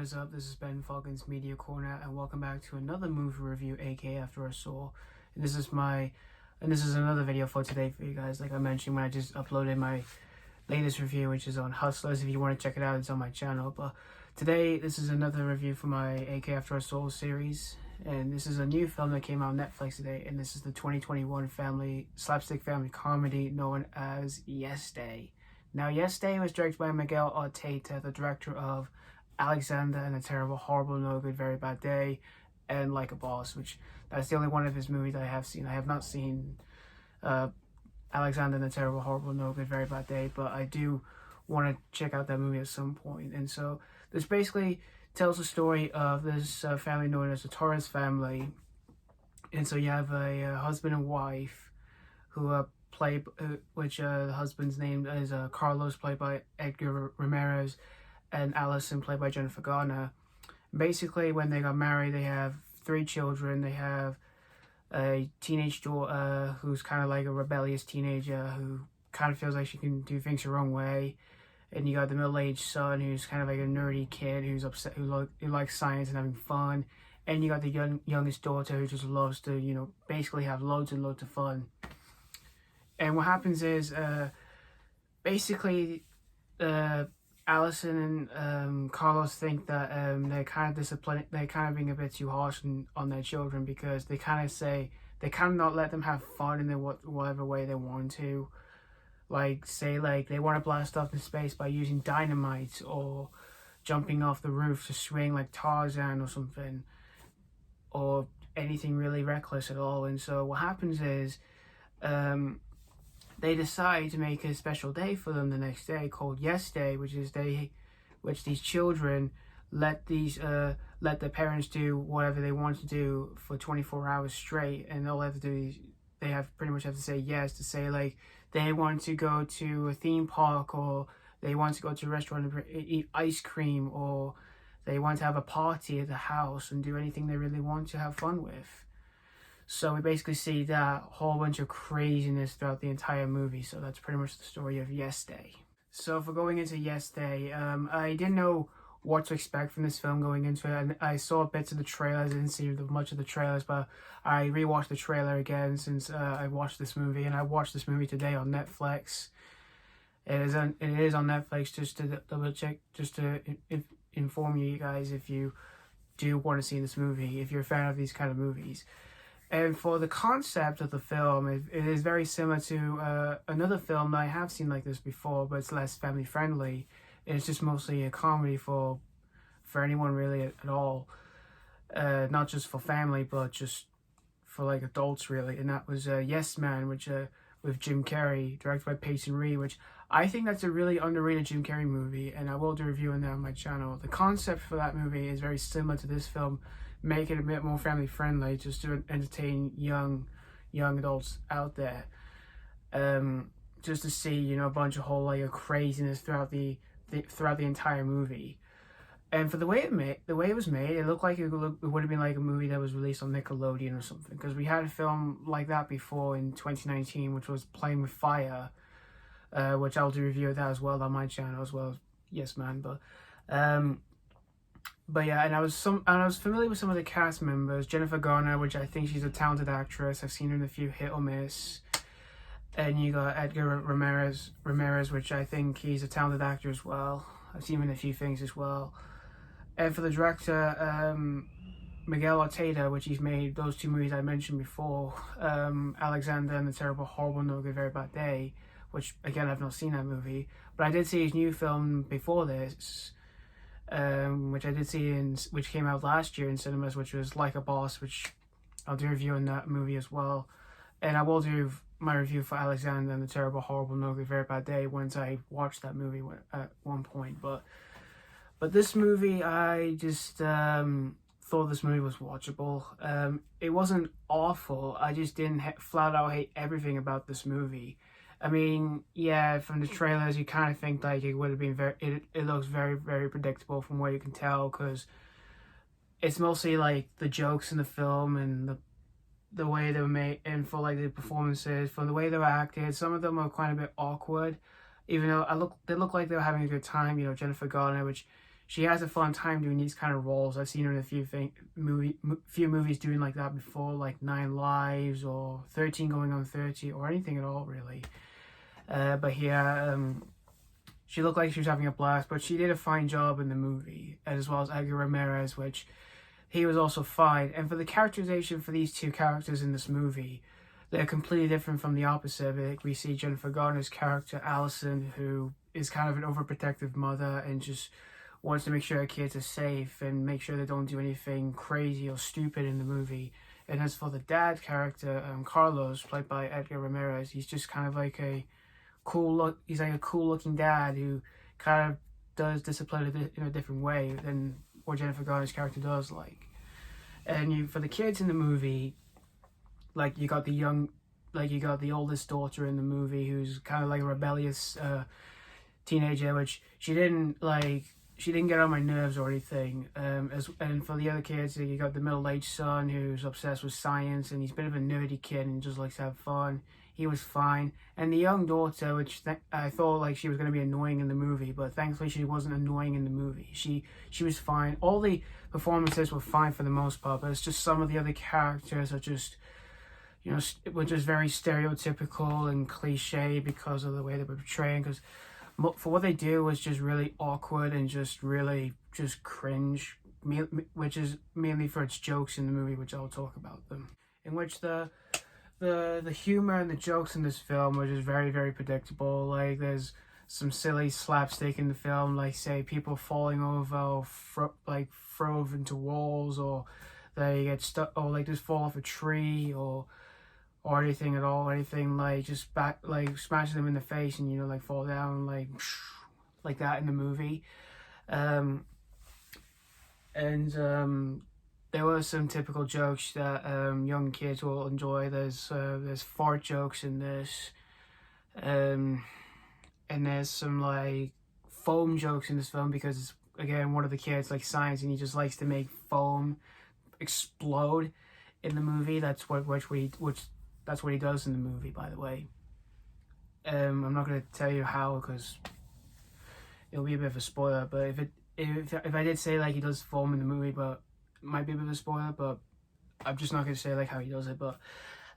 is up? This is Ben Falcon's Media Corner, and welcome back to another movie review, aka After I Saw. And this is another video for today for you guys. Like I mentioned when I just uploaded my latest review, which is on Hustlers. If you want to check it out, it's on my channel. But today, this is another review for my AK After I Saw series, and this is a new film that came out on Netflix today. And this is the 2021 slapstick family comedy known as Yes Day. Now, Yes Day was directed by Miguel Arteta, the director of Alexander and a Terrible, Horrible, No Good, Very Bad Day, and Like a Boss, which that's the only one of his movies I have seen. I have not seen Alexander and a Terrible, Horrible, No Good, Very Bad Day, but I do want to check out that movie at some point. And so this basically tells the story of this family known as the Torres family. And so you have a husband and wife who the husband's name is Carlos, played by Édgar Ramírez, and Allison, played by Jennifer Garner. Basically, when they got married, they have 3 children. They have a teenage daughter who's kind of like a rebellious teenager who kind of feels like she can do things her own way. And you got the middle-aged son who's kind of like a nerdy kid who's upset, who likes science and having fun. And you got the youngest daughter who just loves to, basically have loads and loads of fun. And what happens is, basically, Allison and Carlos think that they're kind of disciplined. They're kind of being a bit too harsh on their children, because they kind of not let them have fun in whatever way they want to. Like, say, like, they want to blast off in space by using dynamite or jumping off the roof to swing like Tarzan or something, or anything really reckless at all. And so what happens is, they decide to make a special day for them the next day called Yes Day, which these children let their parents do whatever they want to do for 24 hours straight, and all they have to do is pretty much have to say yes, to say like they want to go to a theme park, or they want to go to a restaurant and eat ice cream, or they want to have a party at the house and do anything they really want to have fun with. So we basically see that whole bunch of craziness throughout the entire movie. So that's pretty much the story of Yes Day. So for going into Yes Day, I didn't know what to expect from this film going into it. And I saw bits of the trailers. I didn't see much of the trailers, but I rewatched the trailer again since I watched this movie. And I watched this movie today on Netflix. It is on Netflix, just to double check, just to inform you guys if you do want to see this movie, if you're a fan of these kind of movies. And for the concept of the film, it is very similar to another film that I have seen like this before, but it's less family friendly. It's just mostly a comedy for anyone really at all, not just for family, but just for like adults really. And that was Yes Man, which with Jim Carrey, directed by Peyton Reed, which I think that's a really underrated Jim Carrey movie, and I will do a review on that on my channel. The concept for that movie is very similar to this film, make it a bit more family friendly, just to entertain young adults out there, just to see a bunch of whole craziness throughout the entire movie. And for the way it was made, it looked like it would have been like a movie that was released on Nickelodeon or something, because we had a film like that before in 2019, which was Playing with Fire, which I'll do a review of that as well on my channel, as well as Yes Man. But yeah, and I was familiar with some of the cast members. Jennifer Garner, which I think she's a talented actress. I've seen her in a few hit or miss. And you got Édgar Ramírez, which I think he's a talented actor as well. I've seen him in a few things as well. And for the director, Miguel Arteta, which he's made those 2 movies I mentioned before, Alexander and the Terrible, Horrible, No Good, Very Bad Day, which again I've not seen that movie, but I did see his new film before this, which I did see which came out last year in cinemas, which was Like a Boss, which I'll do a review on that movie as well. And I will do my review for Alexander and the Terrible, Horrible, No Good, Very Bad Day once I watched that movie at one point. But this movie, I just thought this movie was watchable. It wasn't awful. I just didn't flat out hate everything about this movie. I mean, yeah, from the trailers, you kind of think like it would have been it looks very, very predictable from what you can tell, because it's mostly like the jokes in the film and the way they were made, and for like the performances, from the way they were acted. Some of them are quite a bit awkward, even though they look like they were having a good time. Jennifer Garner, which she has a fun time doing these kind of roles. I've seen her in a few movies doing like that before, like 9 Lives or 13 Going on 30 or anything at all really. But yeah, she looked like she was having a blast, but she did a fine job in the movie, as well as Édgar Ramírez, which he was also fine. And for the characterization for these two characters in this movie, they're completely different from the opposite. Like, we see Jennifer Garner's character, Allison, who is kind of an overprotective mother and just wants to make sure her kids are safe and make sure they don't do anything crazy or stupid in the movie. And as for the dad character, Carlos, played by Édgar Ramírez, he's just kind of like a he's like a cool looking dad who kind of does discipline in a different way than what Jennifer Garner's character does. Like, and for the kids in the movie, like you got the oldest daughter in the movie who's kind of like a rebellious teenager, which she didn't get on my nerves or anything. And for the other kids, you got the middle-aged son who's obsessed with science, and he's a bit of a nerdy kid and just likes to have fun. He was fine. And the young daughter, which I thought like she was going to be annoying in the movie, but thankfully she wasn't annoying in the movie. She was fine. All the performances were fine for the most part, but it's just some of the other characters are just, you know, were just very stereotypical and cliche because of the way they were portraying. Because for what they do was just really awkward and just really just cringe, which is mainly for its jokes in the movie, which I'll talk about them. In which the humor and the jokes in this film are just very, very predictable. Like, there's some silly slapstick in the film, like say people falling over or throw into walls, or they get stuck, or like just fall off a tree, or anything at all, anything like just smashing them in the face and, you know, like fall down like that in the movie. There were some typical jokes that young kids will enjoy. There's fart jokes in this, and there's some like foam jokes in this film because, again, one of the kids likes science and he just likes to make foam explode in the movie. That's what he does in the movie, by the way. I'm not going to tell you how because it'll be a bit of a spoiler. But if I did say like he does foam in the movie, but it might be a bit of a spoiler. But I'm just not going to say like how he does it. But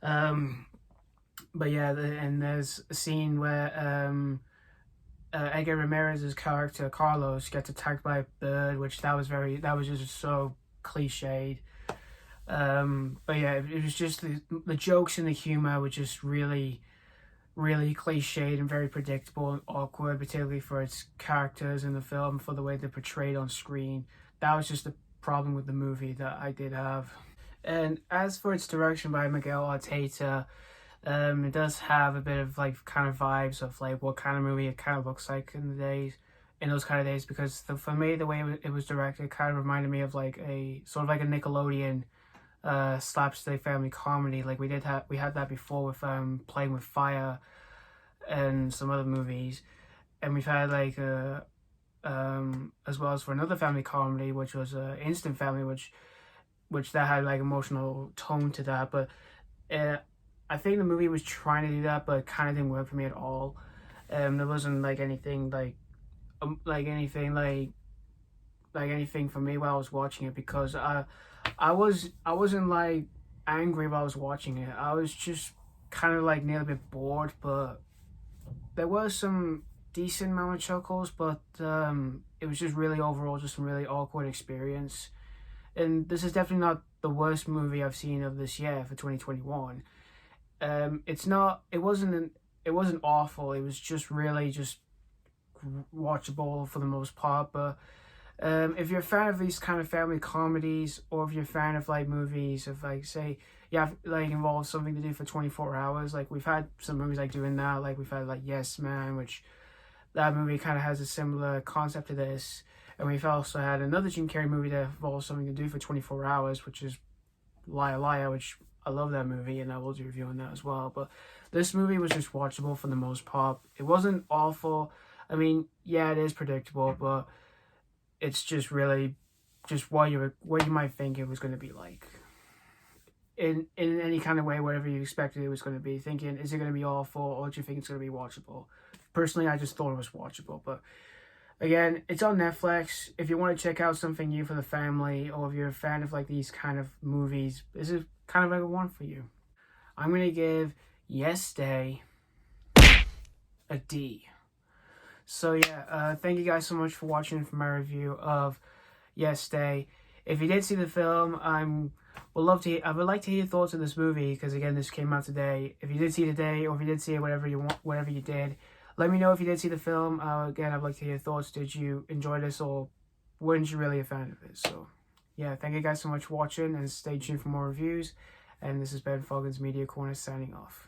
yeah, and there's a scene where Édgar Ramírez's character Carlos gets attacked by a bird, which that was just so cliched. But yeah, it was just the jokes and the humor were just really, really cliched and very predictable and awkward, particularly for its characters in the film, for the way they're portrayed on screen. That was just the problem with the movie that I did have. And as for its direction by Miguel Arteta, it does have a bit of like kind of vibes of like what kind of movie it kind of looks like in those kind of days, because for me the way it was directed kind of reminded me of like a sort of like a Nickelodeon slapstick family comedy. Like we had that before with Playing with Fire and some other movies, and we've had like as well as for another family comedy which was Instant Family, which that had like emotional tone to that. But I think the movie was trying to do that, but it kind of didn't work for me at all. There wasn't like anything anything for me while I was watching it, because I wasn't like angry while I was watching it. I was just kind of like nearly a bit bored, but there was some decent amount of chuckles, but it was just really overall just a really awkward experience. And this is definitely not the worst movie I've seen of this year for 2021. It wasn't awful. It was just really just watchable for the most part. But if you're a fan of these kind of family comedies, or if you're a fan of like movies of like, say, you have like involves something to do for 24 hours, like we've had some movies like doing that. Like we've had like Yes Man, which that movie kind of has a similar concept to this. And we've also had another Jim Carrey movie that involves something to do for 24 hours, which is Liar Liar, which I love that movie, and I will be reviewing that as well. But this movie was just watchable for the most part. It wasn't awful. I mean, yeah, it is predictable, but it's just really just what you might think it was going to be like. In any kind of way, whatever you expected it was going to be. Thinking, is it going to be awful, or do you think it's going to be watchable? Personally, I just thought it was watchable, but Again, it's on Netflix. If you want to check out something new for the family, or if you're a fan of like these kind of movies, this is kind of like a one for you. I'm gonna give Yes Day a D. So yeah, thank you guys so much for watching for my review of Yes Day. If you did see the film, I would like to hear your thoughts on this movie, because again, this came out today. If you did see it today, or if you did see it, whatever you did, let me know if you did see the film. Again, I'd like to hear your thoughts. Did you enjoy this, or weren't you really a fan of it? So yeah, thank you guys so much for watching, and stay tuned for more reviews. And this is Ben Fogan's Media Corner signing off.